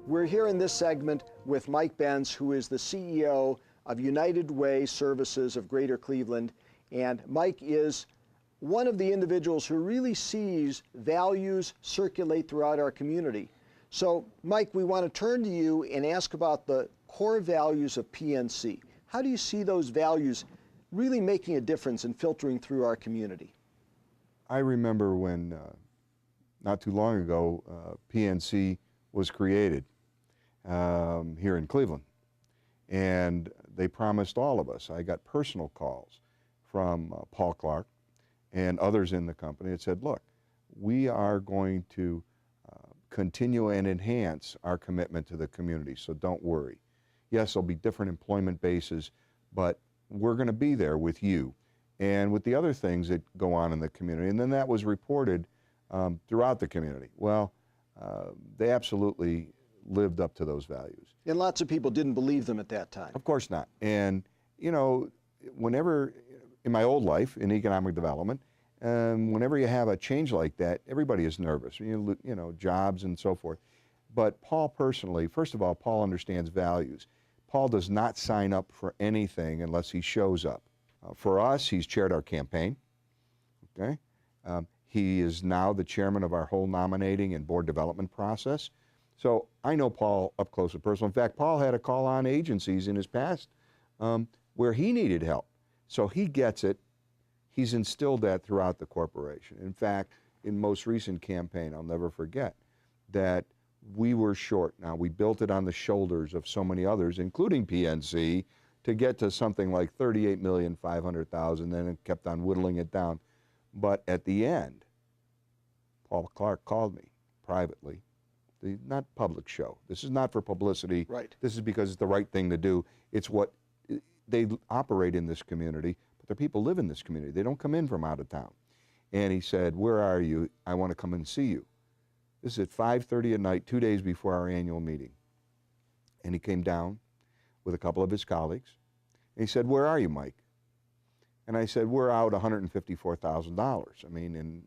We're here in this segment with Mike Bentz, who is the CEO of United Way Services of Greater Cleveland. And Mike is one of the individuals who really sees values circulate throughout our community. So, Mike, we want to turn to you and ask about the core values of PNC. How do you see those values really making a difference in filtering through our community? I remember when, not too long ago, PNC was created here in Cleveland. And they promised all of us. I got personal calls from Paul Clark and others in the company that said, look, we are going to continue and enhance our commitment to the community, so don't worry. Yes, there'll be different employment bases, but we're going to be there with you and with the other things that go on in the community. And then that was reported throughout the community. Well, they absolutely lived up to those values. And lots of people didn't believe them at that time. Of course not. And, you know, whenever, in my old life, in economic development, whenever you have a change like that, everybody is nervous, you know, jobs and so forth. But Paul personally, first of all, Paul understands values. Paul does not sign up for anything unless he shows up. For us, he's chaired our campaign, okay? He is now the chairman of our whole nominating and board development process. So I know Paul up close and personal. In fact, Paul had to call on agencies in his past where he needed help. So he gets it. He's instilled that throughout the corporation. In fact, in most recent campaign, I'll never forget that we were short. Now, we built it on the shoulders of so many others, including PNC, to get to something like $38,500,000, then it kept on whittling it down. But at the end, Paul Clark called me privately. Not public show. This is not for publicity. Right. This is because it's the right thing to do. It's what they operate in this community, but the people live in this community. They don't come in from out of town. And he said, where are you? I want to come and see you. This is at 5:30 at night, 2 days before our annual meeting. And he came down with a couple of his colleagues. And he said, where are you, Mike? And I said, we're out $154,000. I mean, and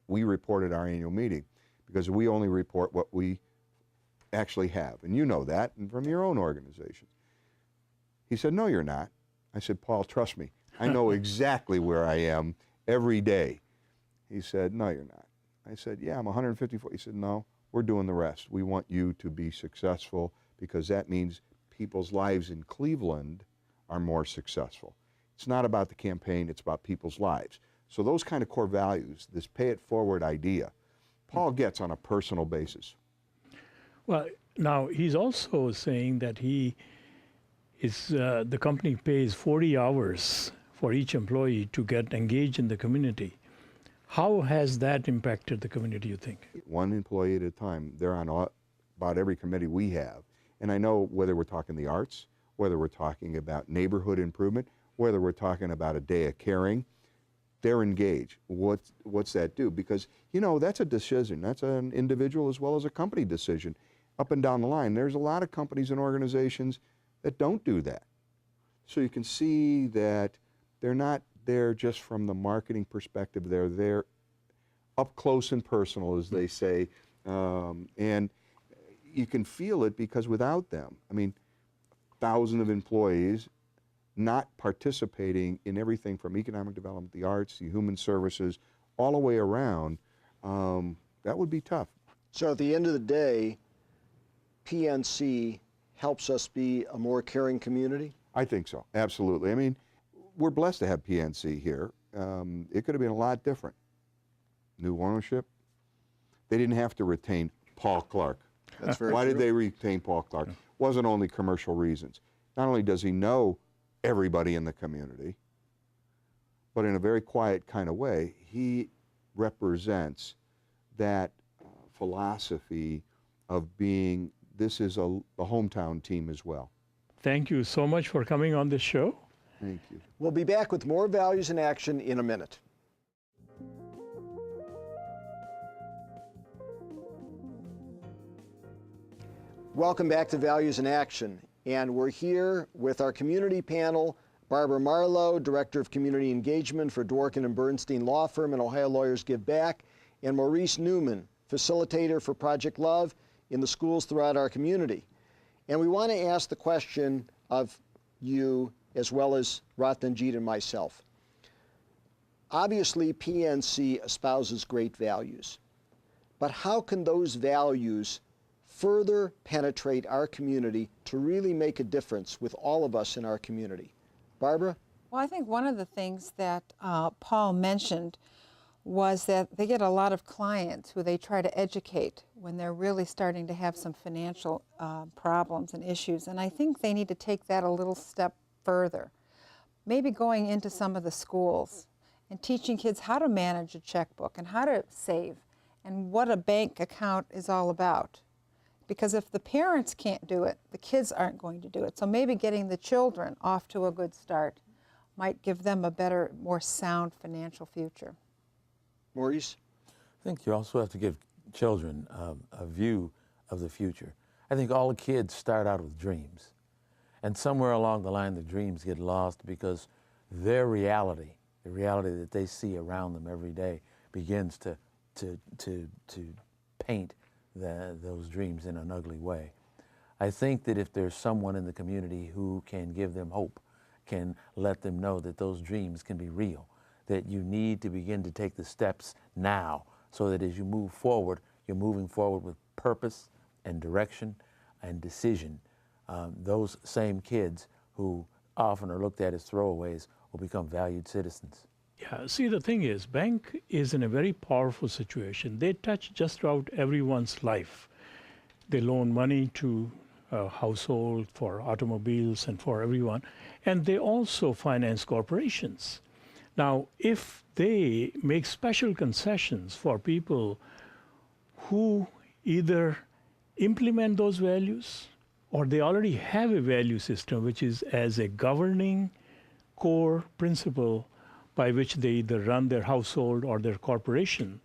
we reported our annual meeting because we only report what we actually have. And you know that and from your own organization. He said, no, you're not. I said, Paul, trust me. I know exactly where I am every day. He said, no, you're not. I said, yeah, I'm 154. He said, no, we're doing the rest. We want you to be successful because that means people's lives in Cleveland are more successful. It's not about the campaign, it's about people's lives. So those kind of core values, this pay it forward idea, Paul gets on a personal basis. Well, now he's also saying that he is, the company pays 40 hours for each employee to get engaged in the community. How has that impacted the community, you think? One employee at a time. They're on about every committee we have. And I know whether we're talking the arts, whether we're talking about neighborhood improvement, whether we're talking about a day of caring, they're engaged. What's that do? Because, you know, that's a decision. That's an individual as well as a company decision. Up and down the line, there's a lot of companies and organizations that don't do that. So you can see that they're not there just from the marketing perspective. They're there up close and personal, as they say. And you can feel it because without them, I mean, thousands of employees not participating in everything from economic development, the arts, the human services, all the way around, that would be tough. So at the end of the day, PNC helps us be a more caring community? I think so, absolutely. I mean, we're blessed to have PNC here. It could have been a lot different. New ownership. They didn't have to retain Paul Clark. That's very Why true. did they retain Paul Clark? Wasn't only commercial reasons. Not only does he know everybody in the community, but in a very quiet kind of way, he represents that philosophy of being, this is a hometown team as well. Thank you so much for coming on this show. Thank you. We'll be back with more Values in Action in a minute. Welcome back to Values in Action. And we're here with our community panel, Barbara Marlowe, Director of Community Engagement for Dworkin and Bernstein Law Firm and Ohio Lawyers Give Back, and Maurice Newman, Facilitator for Project Love in the schools throughout our community. And we want to ask the question of you as well as Ratanjit and myself. Obviously, PNC espouses great values, but how can those values further penetrate our community to really make a difference with all of us in our community? Barbara? Well, I think one of the things that Paul mentioned was that they get a lot of clients who they try to educate when they're really starting to have some financial problems and issues. And I think they need to take that a little step further. Maybe going into some of the schools and teaching kids how to manage a checkbook and how to save and what a bank account is all about. Because if the parents can't do it, the kids aren't going to do it. So maybe getting the children off to a good start might give them a better, more sound financial future. Maurice? I think you also have to give children a view of the future. I think all the kids start out with dreams. And somewhere along the line, the dreams get lost because their reality, the reality that they see around them every day, begins to paint those dreams in an ugly way. I think that if there's someone in the community who can give them hope, can let them know that those dreams can be real, that you need to begin to take the steps now so that as you move forward, you're moving forward with purpose and direction and decision. Those same kids who often are looked at as throwaways will become valued citizens. Yeah, see, the thing is, bank is in a very powerful situation. They touch just about everyone's life. They loan money to a household, for automobiles, and for everyone. And they also finance corporations. Now, if they make special concessions for people who either implement those values or they already have a value system which is as a governing core principle by which they either run their household or their corporation,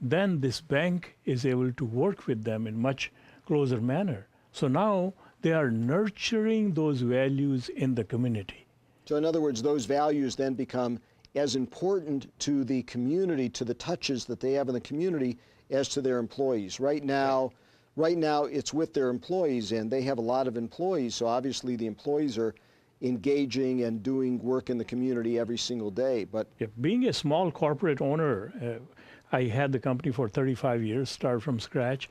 then this bank is able to work with them in much closer manner. So now they are nurturing those values in the community. So in other words, those values then become as important to the community, to the touches that they have in the community, as to their employees. Right now it's with their employees, and they have a lot of employees, so obviously the employees are engaging and doing work in the community every single day. But yeah, being a small corporate owner, I had the company for 35 years, started from scratch,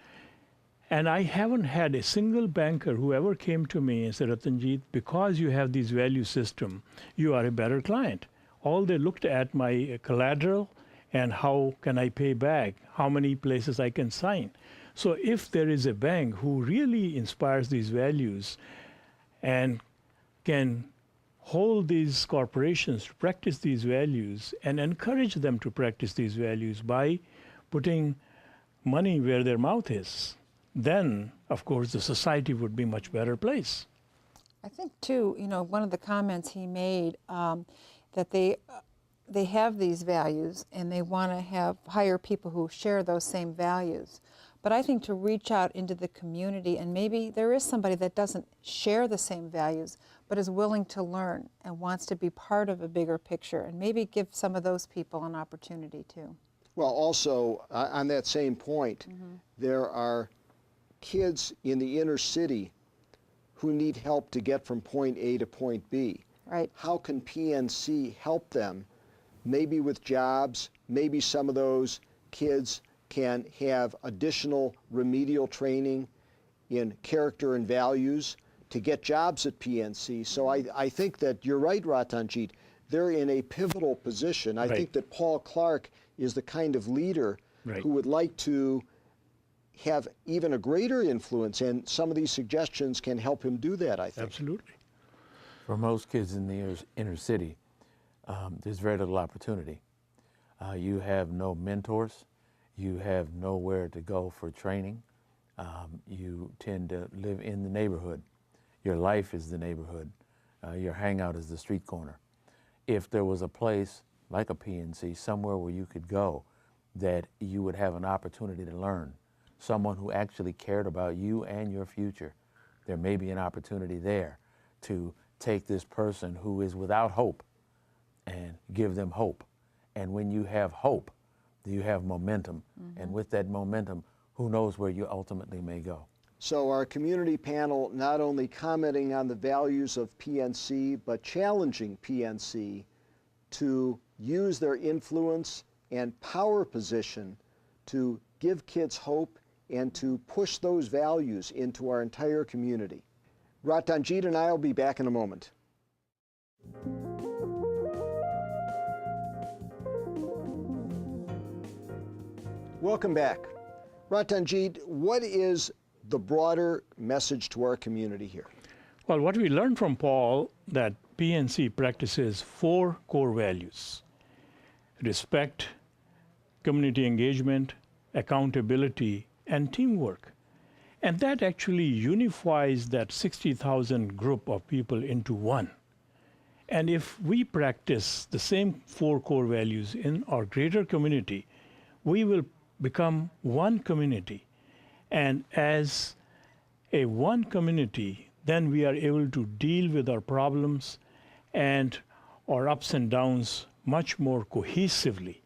and I haven't had a single banker who ever came to me and said, Ratanjit, because you have this value system, you are a better client. All they looked at my collateral and how can I pay back, how many places I can sign. So if there is a bank who really inspires these values and can hold these corporations to practice these values and encourage them to practice these values by putting money where their mouth is, then, of course, the society would be a much better place. I think, too, one of the comments he made, that they have these values and they want to hire people who share those same values. But I think to reach out into the community, and maybe there is somebody that doesn't share the same values, but is willing to learn and wants to be part of a bigger picture, and maybe give some of those people an opportunity too. well, also on that same point, there are kids in the inner city who need help to get from point A to point B. Right. How can PNC help them? Maybe with jobs, maybe some of those kids can have additional remedial training in character and values to get jobs at PNC. So I think that you're right, Ratanjit. They're in a pivotal position. I think that Paul Clark is the kind of leader who would like to have even a greater influence, and some of these suggestions can help him do that, I think. Absolutely. For most kids in the inner city, there's very little opportunity. You have no mentors. You have nowhere to go for training. You tend to live in the neighborhood. Your life is the neighborhood. Your hangout is the street corner. If there was a place like a PNC, somewhere where you could go that you would have an opportunity to learn, someone who actually cared about you and your future, there may be an opportunity there to take this person who is without hope and give them hope. And when you have hope, you have momentum. And with that momentum, who knows where you ultimately may go. So our community panel not only commenting on the values of PNC, but challenging PNC to use their influence and power position to give kids hope and to push those values into our entire community. Ratanjit and I will be back in a moment. Welcome back. Ratanjit, what is the broader message to our community here? Well, what we learned from Paul, that PNC practices 4 core values: respect, community engagement, accountability, and teamwork. And that actually unifies that 60,000 group of people into one. And if we practice the same 4 core values in our greater community, we will become one community. And as a one community, then we are able to deal with our problems and our ups and downs much more cohesively.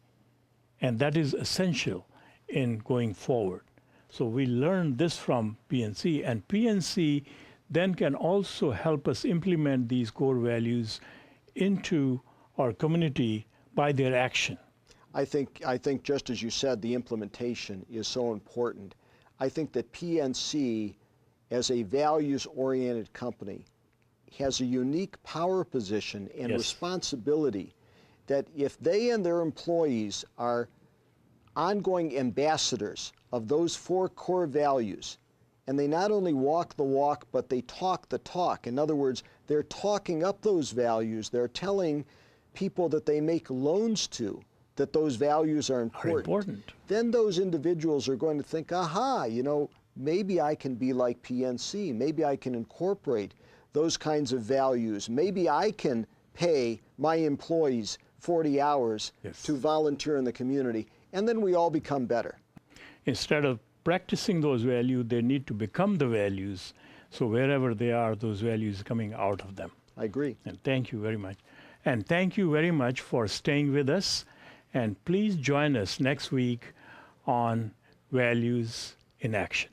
And that is essential in going forward. So we learned this from PNC, and PNC then can also help us implement these core values into our community by their action. I think just as you said, the implementation is so important. I think that PNC, as a values-oriented company, has a unique power position and Yes. responsibility that if they and their employees are ongoing ambassadors of those 4 core values, and they not only walk the walk, but they talk the talk. In other words, they're talking up those values. They're telling people that they make loans to that those values are important. Then those individuals are going to think, aha, you know, maybe I can be like PNC. Maybe I can incorporate those kinds of values. Maybe I can pay my employees 40 hours Yes. to volunteer in the community. And then we all become better. Instead of practicing those values, they need to become the values. So wherever they are, those values coming out of them. I agree. And thank you very much. And thank you very much for staying with us. And please join us next week on Values in Action.